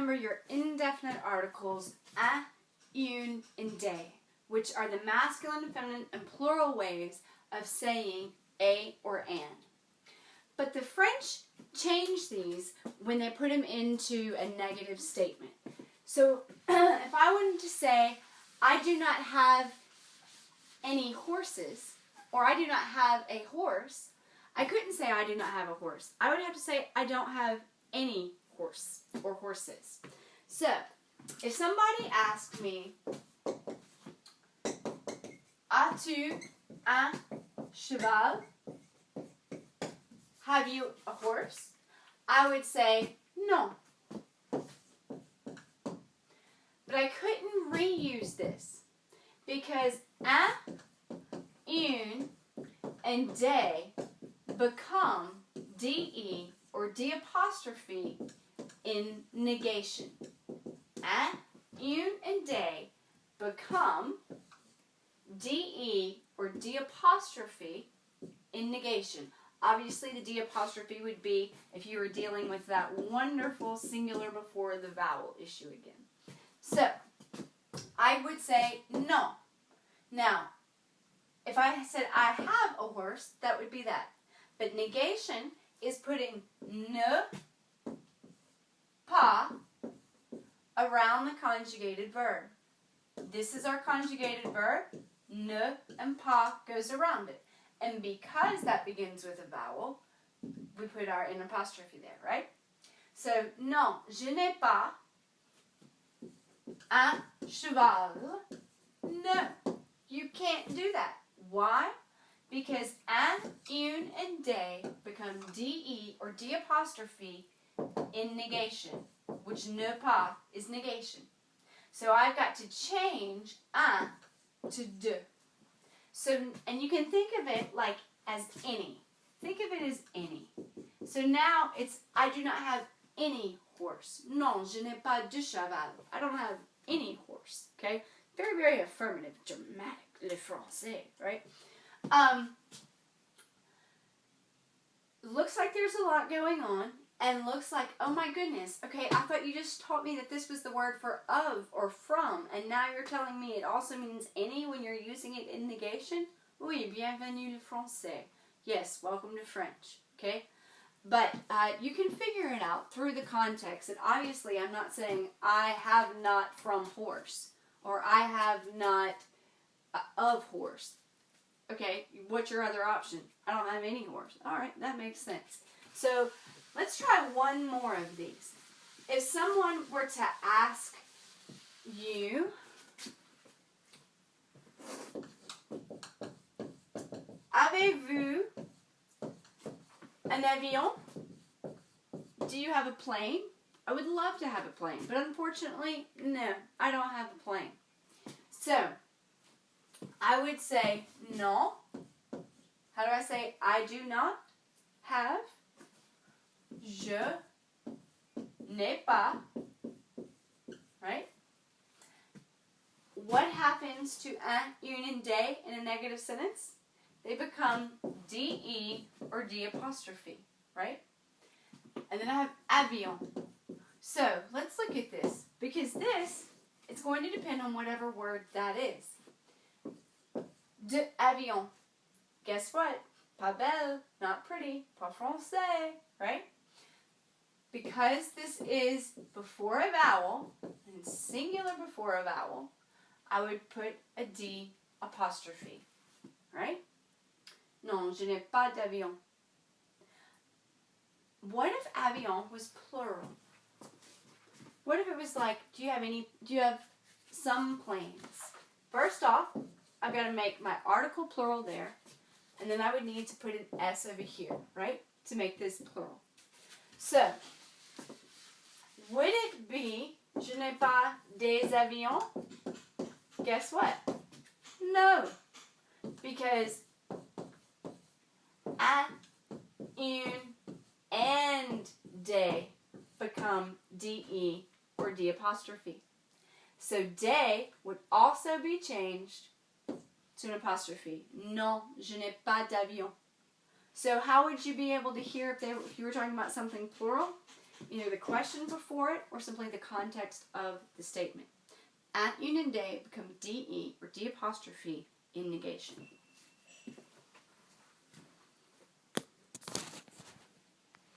remember your indefinite articles un, une, and des, which are the masculine, feminine, and plural ways of saying a or an. But the French changed these when they put them into a negative statement. So if I wanted to say, I do not have any horses, or I do not have a horse, I couldn't say I do not have a horse. I would have to say I don't have any horse or horses. So if somebody asked me, as-tu un cheval? Have you a horse? I would say no. But I couldn't reuse this because un, une, and des become de or d apostrophe in negation. Un, une, and des become de or d apostrophe in negation. Obviously, the D apostrophe would be if you were dealing with that wonderful singular before the vowel issue again. So, I would say no. Now, if I said I have a horse, that would be that. But negation is putting ne, pas around the conjugated verb. This is our conjugated verb. Ne and pas goes around it. And because that begins with a vowel, we put our in apostrophe there, right? So, non, je n'ai pas un cheval. No, you can't do that. Why? Because un, une, and des become de or d apostrophe in negation, which ne pas is negation. So I've got to change un to de. So, and you can think of it like as any. Think of it as any. So now it's, I do not have any horse. Non, je n'ai pas de cheval. I don't have any horse. Okay? Very, very affirmative, dramatic, le français, right? Looks like there's a lot going on. And looks like, oh my goodness, okay, I thought you just taught me that this was the word for of or from, and now you're telling me it also means any when you're using it in negation? Oui, bienvenue le français. Yes, welcome to French, okay? But you can figure it out through the context, and obviously I'm not saying I have not from horse, or I have not of horse. Okay, what's your other option? I don't have any horse. All right, that makes sense. So, let's try one more of these. If someone were to ask you, avez-vous un avion? Do you have a plane? I would love to have a plane, but unfortunately, no, I don't have a plane. So, I would say non. How do I say I do not have? Je n'ai pas, right? What happens to un, une, and des in a negative sentence? They become de or d apostrophe, right? And then I have avion. So let's look at this, because this is going to depend on whatever word that is. De avion. Guess what? Pas belle, not pretty, pas français, right? Because this is before a vowel, and singular before a vowel, I would put a D apostrophe, right? Non, je n'ai pas d'avion. What if avion was plural? What if it was like, do you have some planes? First off, I've got to make my article plural there, and then I would need to put an S over here, right? To make this plural. So, would it be, je n'ai pas des avions? Guess what? No. Because un, une, and des become de or d apostrophe. So day would also be changed to an apostrophe. Non, je n'ai pas d'avion. So how would you be able to hear if you were talking about something plural? either the question before it or simply the context of the statement. At union day become DE or D apostrophe in negation.